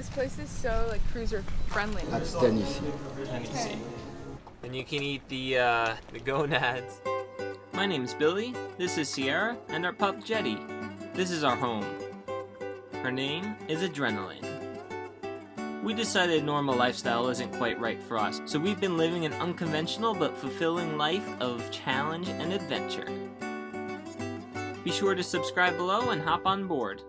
This place is so like cruiser friendly. That's Tennessee. Tennessee. And you can eat the gonads. My name's Billy, this is Sierra, and our pup Jetty. This is our home. Her name is Adrenaline. We decided normal lifestyle isn't quite right for us, so we've been living an unconventional but fulfilling life of challenge and adventure. Be sure to subscribe below and hop on board.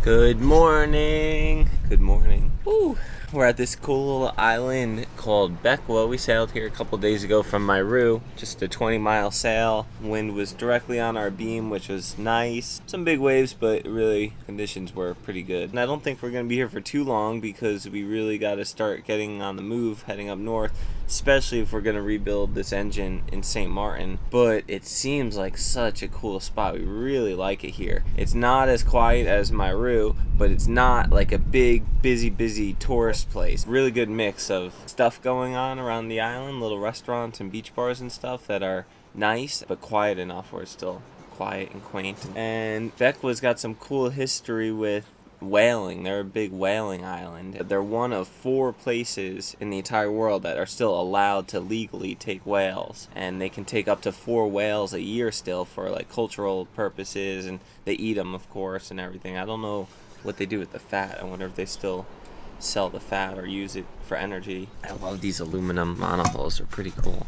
Good morning. Good morning. Woo. We're at this cool little island called Bequia. We sailed here a couple days ago from Mairu. Just a 20-mile sail. Wind was directly on our beam, which was nice. Some big waves, but really conditions were pretty good. And I don't think we're going to be here for too long because we really got to start getting on the move, heading up north, especially if we're going to rebuild this engine in St. Martin. But it seems like such a cool spot. We really like it here. It's not as quiet as Mairu, but it's not like a big, busy tourist place. Really good mix of stuff going on around the island, little restaurants and beach bars and stuff that are nice, but quiet enough where it's still quiet and quaint. And Bequia's got some cool history with whaling. They're a big whaling island. They're one of 4 places in the entire world that are still allowed to legally take whales, and they can take up to 4 whales a year still for like cultural purposes, and they eat them, of course, and everything. I don't know what they do with the fat. I wonder if they still sell the fat or use it for energy. I love these aluminum monohulls. They're pretty cool.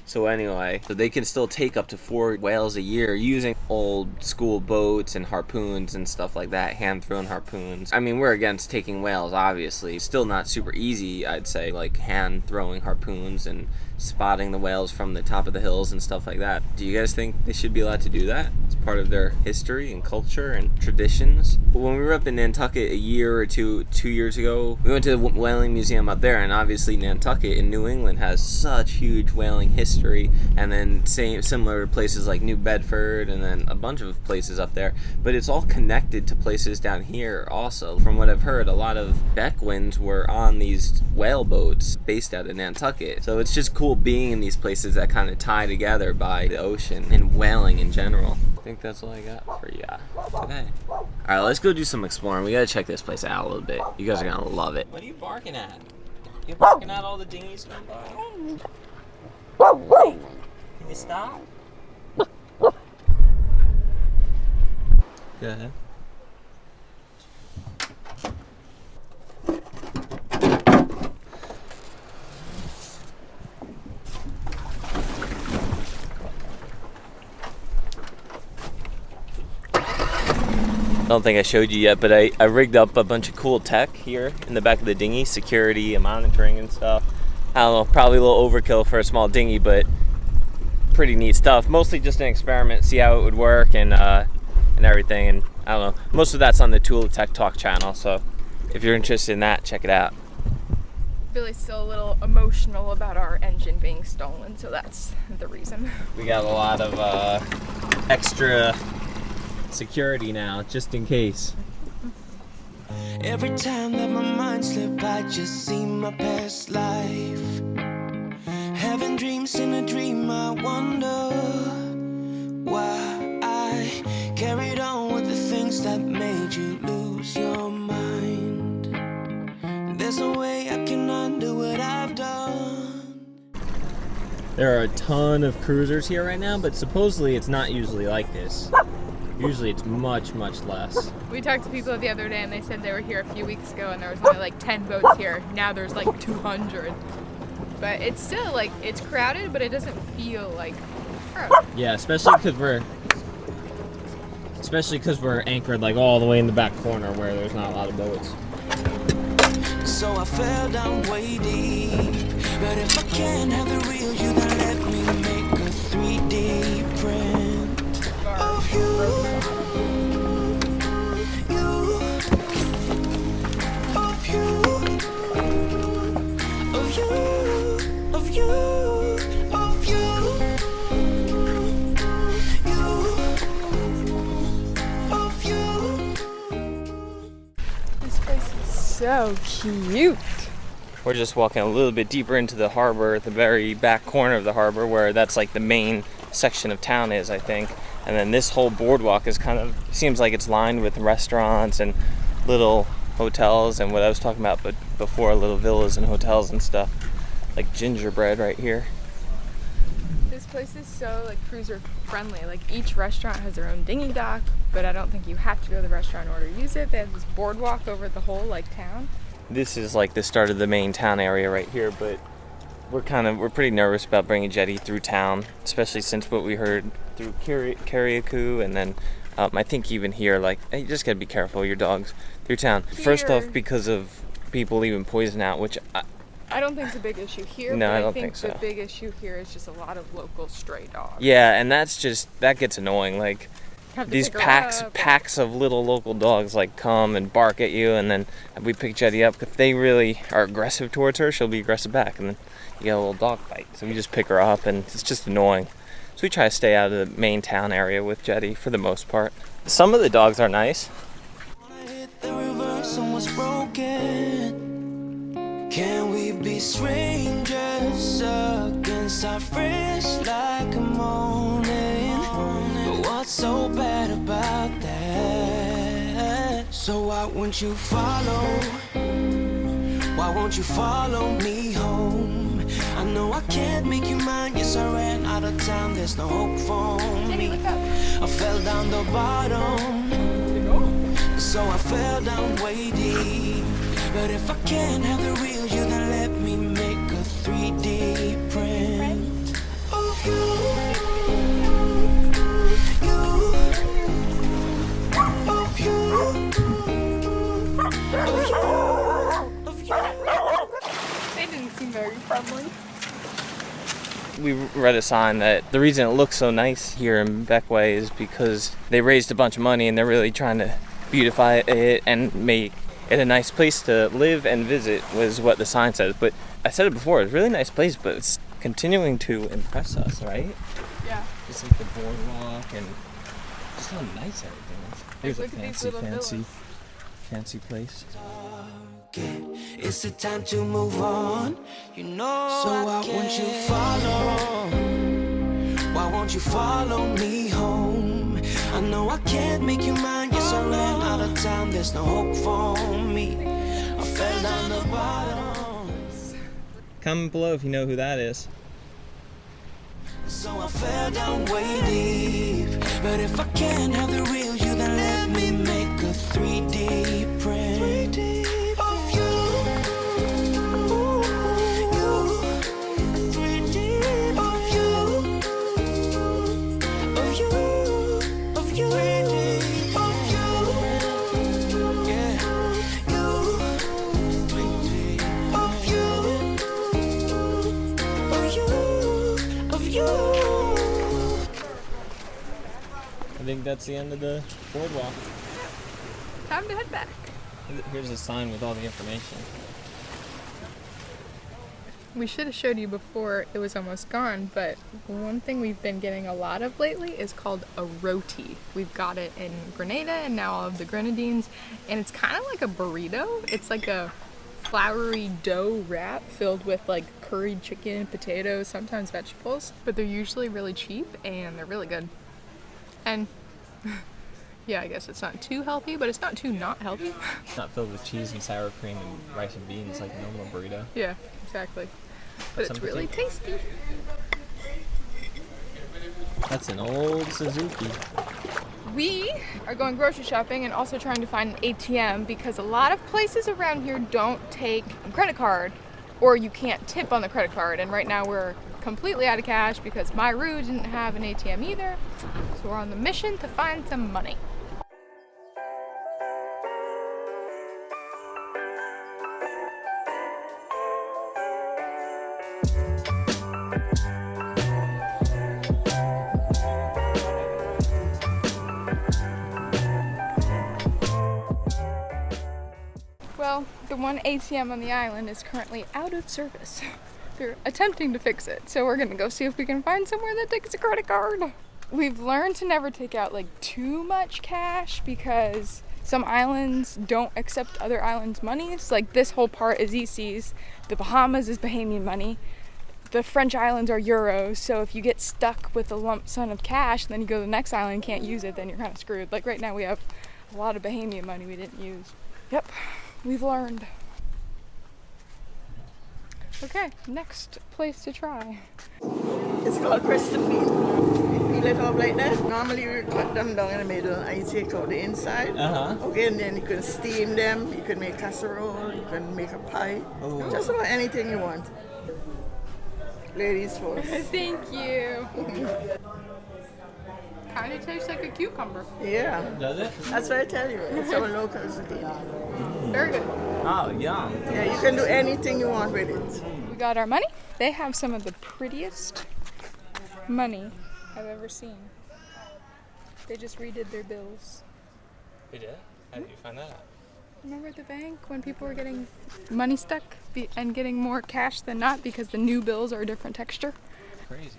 So anyway, so they can still take up to 4 whales a year using old school boats and harpoons and stuff like that, hand-thrown harpoons. I mean, we're against taking whales, obviously. Still not super easy, I'd say, like hand-throwing harpoons and spotting the whales from the top of the hills and stuff like that. Do you guys think they should be allowed to do that? It's part of their history and culture and traditions. When we were up in Nantucket a year or two years ago, we went to the whaling museum up there, and obviously Nantucket in New England has such huge whaling history, and then similar places like New Bedford and then a bunch of places up there, but it's all connected to places down here also. From what I've heard, a lot of Bequians were on these whale boats based out of Nantucket, so it's just cool being in these places that kind of tie together by the ocean and whaling in general. I think that's all I got for you today. Alright, let's go do some exploring. We gotta check this place out a little bit. You guys are gonna love it. What are you barking at? You barking at all the dinghies going by? Hey, can you stop? Go ahead. I don't think I showed you yet, but I rigged up a bunch of cool tech here in the back of the dinghy, security and monitoring and stuff. I don't know, probably a little overkill for a small dinghy, but pretty neat stuff. Mostly just an experiment, see how it would work and everything. And I don't know, most of that's on the Tula Tech Talk channel, so if you're interested in that, check it out. Billy's still a little emotional about our engine being stolen, so that's the reason. We got a lot of extra security now, just in case. Every time that my mind slips, I just see my past life. Having dreams in a dream, I wonder why I carried on with the things that made you lose your mind. There's no way I can undo what I've done. There are a ton of cruisers here right now, but supposedly it's not usually like this. Usually it's much less. We talked to people the other day and they said they were here a few weeks ago and there was only like 10 boats here. Now there's like 200. But it's still like, it's crowded, but it doesn't feel like crowded. Yeah, especially because we're anchored like all the way in the back corner where there's not a lot of boats. So I fell down way deep. But if I can't have the real you, then let me make a 3D print of you. So cute. We're just walking a little bit deeper into the harbor, at the very back corner of the harbor, where that's like the main section of town is, I think. And then this whole boardwalk is kind of, seems like it's lined with restaurants and little hotels and what I was talking about but before, little villas and hotels and stuff. Like gingerbread right here. This place is so like cruiser friendly. Like each restaurant has their own dinghy dock, but I don't think you have to go to the restaurant in order to use it. They have this boardwalk over the whole like town. This is like the start of the main town area right here, but we're pretty nervous about bringing Jetty through town, especially since what we heard through Kariakou, and then I think even here, like, hey, you just gotta be careful with your dogs through town. First off, because of people leaving poison out, which I don't think it's a big issue here. No, but I don't think so. The big issue here is just a lot of local stray dogs. Yeah, and that gets annoying. Like these packs of little local dogs like come and bark at you, and then we pick Jetty up. If they really are aggressive towards her, she'll be aggressive back, and then you get a little dog fight. So we just pick her up, and it's just annoying. So we try to stay out of the main town area with Jetty for the most part. Some of the dogs are nice. The reverse almost broken. Can we be strangers against our fresh like a morning? But what's so bad about that? So why won't you follow? Why won't you follow me home? I know I can't make you mine. Yes, I ran out of time. There's no hope for me. I fell down the bottom, so I fell down way deep. But if I can't have the real you, then let me make a 3D print of you, of you. They didn't seem very friendly. We read a sign that the reason it looks so nice here in Bequia is because they raised a bunch of money and they're really trying to beautify it and make it a nice place to live and visit, was what the sign says. But I said it before, it's a really nice place, but it's continuing to impress us, right? Yeah. Just like the boardwalk and just how nice everything is. Here's Look a at these little fancy place. It's the time to move on, you know. So why won't you follow? Why won't you follow me home? I know I can't make you mine. Yes, I ran out of time. There's no hope for me. I fell down the bottom. Comment below if you know who that is. So I fell down way deep. But if I can't have the real you, then let me make a 3D print of you. I think that's the end of the boardwalk. Time to head back. Here's a sign with all the information. We should have showed you before it was almost gone, but one thing we've been getting a lot of lately is called a roti. We've got it in Grenada and now all of the Grenadines, and it's kind of like a burrito. It's like a floury dough wrap filled with like curried chicken, potatoes, sometimes vegetables, but they're usually really cheap and they're really good. And yeah, I guess it's not too healthy, but it's not too not healthy. It's not filled with cheese and sour cream and rice and beans like a normal burrito. Yeah, exactly. But it's really tasty. That's an old Suzuki. We are going grocery shopping and also trying to find an ATM because a lot of places around here don't take a credit card, or you can't tip on the credit card. And right now we're completely out of cash because my Roo didn't have an ATM either. So we're on the mission to find some money. Well, the one ATM on the island is currently out of service. They're attempting to fix it, so we're gonna go see if we can find somewhere that takes a credit card. We've learned to never take out like too much cash because some islands don't accept other islands' monies. Like this whole part is ECs. The Bahamas is Bahamian money. The French islands are euros. So if you get stuck with a lump sum of cash, then you go to the next island and can't use it, then you're kind of screwed. Like right now we have a lot of Bahamian money we didn't use. Yep, we've learned. Okay, next place to try. It's called Christopher. You peel it off like that. Normally you cut them down in the middle and you take out the inside. Okay, and then you can steam them. You can make casserole. You can make a pie. Just about anything you want. Ladies first. Thank you. Kind of tastes like a cucumber. Yeah. Does it? That's what I tell you. It's our local zucchini. Very good. Oh, yum. Yeah, you can do anything you want with it. We got our money. They have some of the prettiest money I've ever seen. They just redid their bills. We did? How did you find that out? Remember at the bank when people were getting money stuck and getting more cash than not because the new bills are a different texture? Crazy.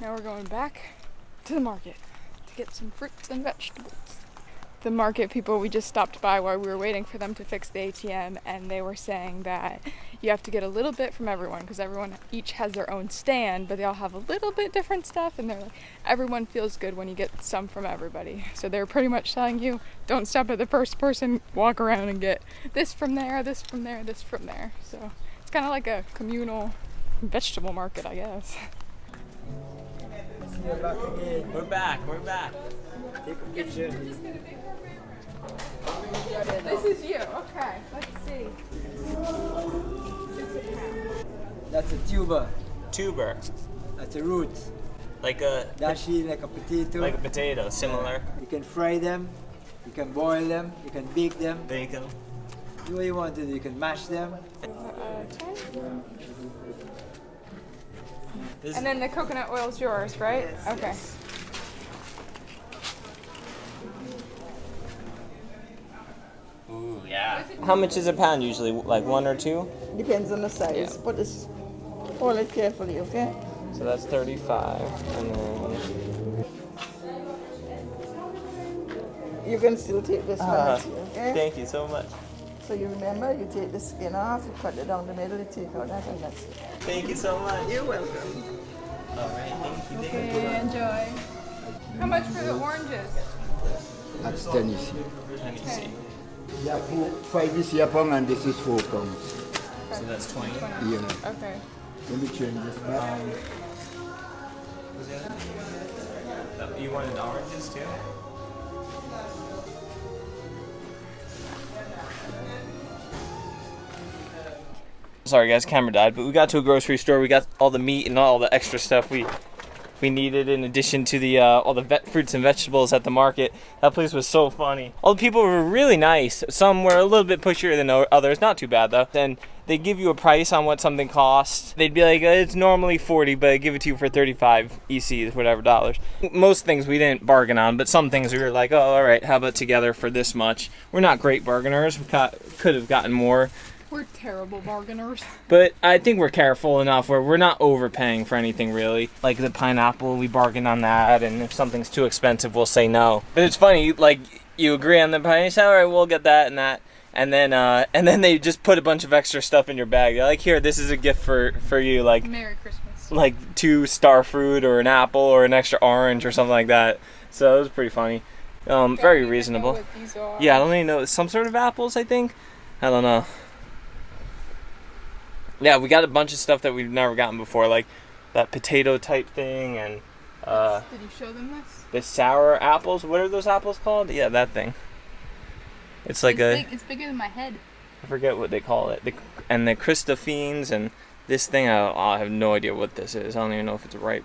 Now we're going back to the market to get some fruits and vegetables. The market people, we just stopped by while we were waiting for them to fix the ATM, and they were saying that you have to get a little bit from everyone because everyone each has their own stand, but they all have a little bit different stuff, and they're like, everyone feels good when you get some from everybody. So they're pretty much telling you, don't stop at the first person, walk around and get this from there, this from there, this from there. So it's kind of like a communal vegetable market, I guess. We're back. Take a picture. This is you. Okay, let's see. That's a tuber. Tuber. That's a root. Like a Dashi like a potato. potato, similar. You can fry them, you can boil them, you can bake them. There you go. Do what you want to do. You can mash them. And then the coconut oil is yours, right? Okay. Ooh, yeah. How much is a pound usually? Like 1 or 2? Depends on the size. Yeah. But it's hold it carefully, okay? So that's 35. And then You can still take this one, okay? thank you so much. So you remember, you take the skin off, you cut it down the middle, you take out that, and that's it. Thank you so much. You're welcome. All right, thank you. Okay, enjoy. How much for the oranges? That's 10 you see. Let me see. Yeah, 5 is here pound and this is 4 pounds. So that's 20. Yeah. Okay. Let me change this back. You wanted oranges too? Sorry guys, camera died, but we got to a grocery store. We got all the meat and all the extra stuff we needed in addition to the all the fruits and vegetables at the market. That place was so funny. All the people were really nice. Some were a little bit pushier than others. Not too bad though. Then they give you a price on what something costs. They'd be like, it's normally 40, but I give it to you for 35 ECs, whatever dollars. Most things we didn't bargain on, but some things we were like, oh, all right, how about together for this much? We're not great bargainers. We could have gotten more. We're terrible bargainers. But I think we're careful enough where we're not overpaying for anything really. Like the pineapple, we bargain on that, and if something's too expensive, we'll say no. But it's funny, like you agree on the pineapple, you say, all right, we'll get that and that. And then they just put a bunch of extra stuff in your bag. They're like, here, this is a gift for you. Like, Merry Christmas. like 2 star fruit or an apple or an extra orange or something like that. So it was pretty funny. Very reasonable. Yeah, I don't even know. Some sort of apples, I think. I don't know. Yeah, we got a bunch of stuff that we've never gotten before, like that potato type thing and Did you show them this? the sour apples. What are those apples called? Yeah, that thing. It's like It's bigger than my head. I forget what they call it. And the Christophines and this thing, I have no idea what this is. I don't even know if it's ripe.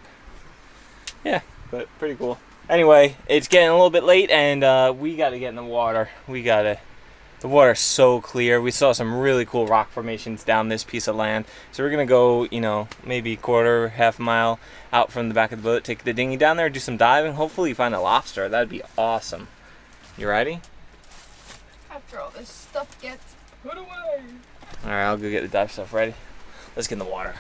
Yeah, but pretty cool. Anyway, it's getting a little bit late and we got to get in the water. The water's so clear. We saw some really cool rock formations down this piece of land. So we're going to go, maybe half a mile out from the back of the boat, take the dinghy down there, do some diving, hopefully find a lobster. That'd be awesome. You ready? After all this stuff gets put away. All right, I'll go get the dive stuff ready. Let's get in the water.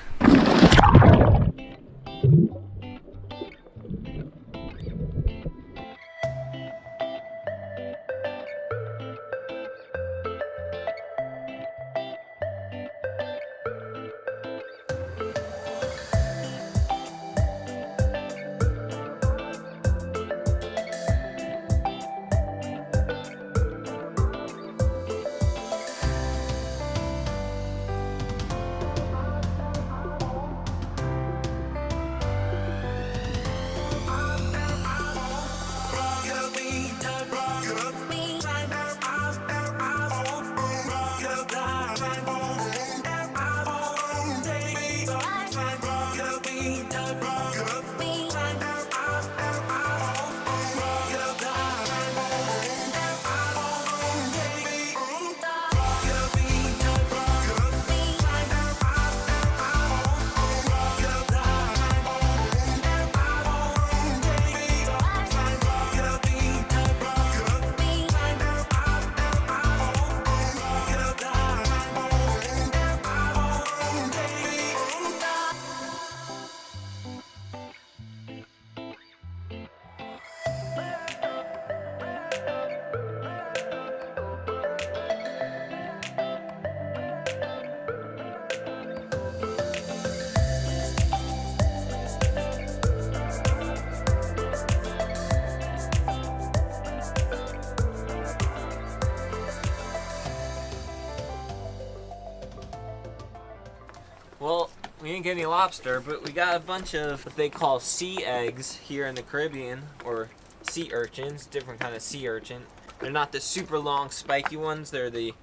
didn't get any lobster, but we got a bunch of what they call sea eggs here in the Caribbean, or sea urchins, different kind of sea urchin. They're not the super long spiky ones, they're the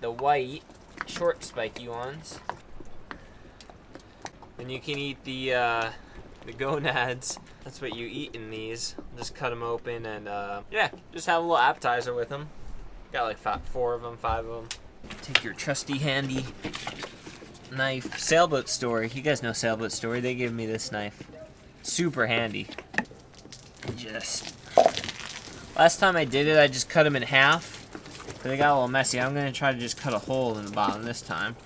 white, short spiky ones. And you can eat the gonads. That's what you eat in these. Just cut them open and yeah, just have a little appetizer with them. Got like 4 of them, 5 of them. Take your trusty handy knife. Sailboat Story. You guys know Sailboat Story. They gave me this knife. Super handy. Last time I did it, I just cut them in half. But they got a little messy. I'm going to try to just cut a hole in the bottom this time.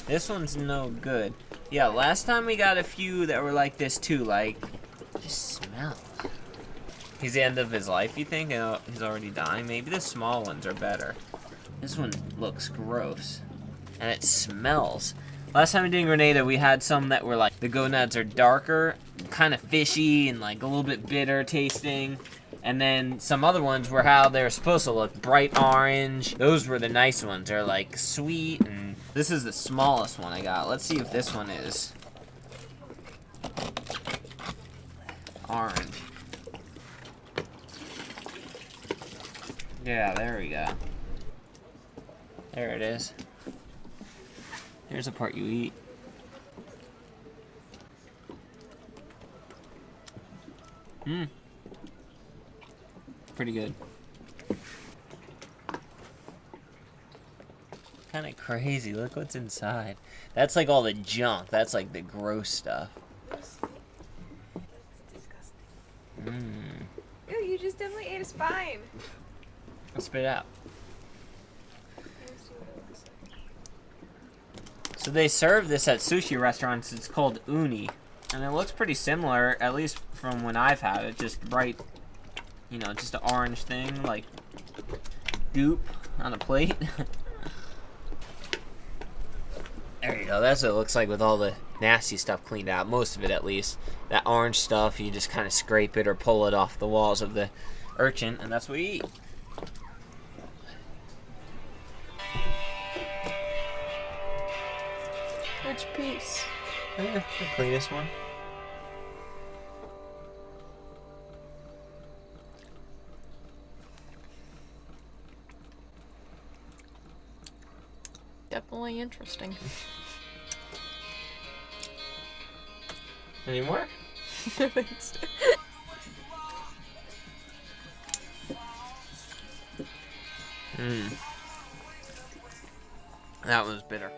This one's no good. Yeah, last time we got a few that were like this too, like, just smell. He's the end of his life, you think? He's already dying? Maybe the small ones are better. This one looks gross. And it smells. Last time we did in Grenada, we had some that were like, the gonads are darker, kind of fishy, and like a little bit bitter tasting. And then some other ones were how they were supposed to look, bright orange. Those were the nice ones. They're like sweet, and this is the smallest one I got. Let's see if this one is orange. Yeah, there we go. There it is. Here's the part you eat. Pretty good. Kind of crazy. Look what's inside. That's like all the junk. That's like the gross stuff. That's disgusting. Ew, you just definitely ate a spine. Let's spit it out. So they serve this at sushi restaurants. It's called uni. And it looks pretty similar, at least from when I've had it. Just bright, you know, just an orange thing, like goop on a plate. There you go. That's what it looks like with all the nasty stuff cleaned out. Most of it, at least. That orange stuff, you just kind of scrape it or pull it off the walls of the urchin, and that's what you eat. Which piece? The cleanest one. Definitely interesting. Any more? Thanks. That was bitter.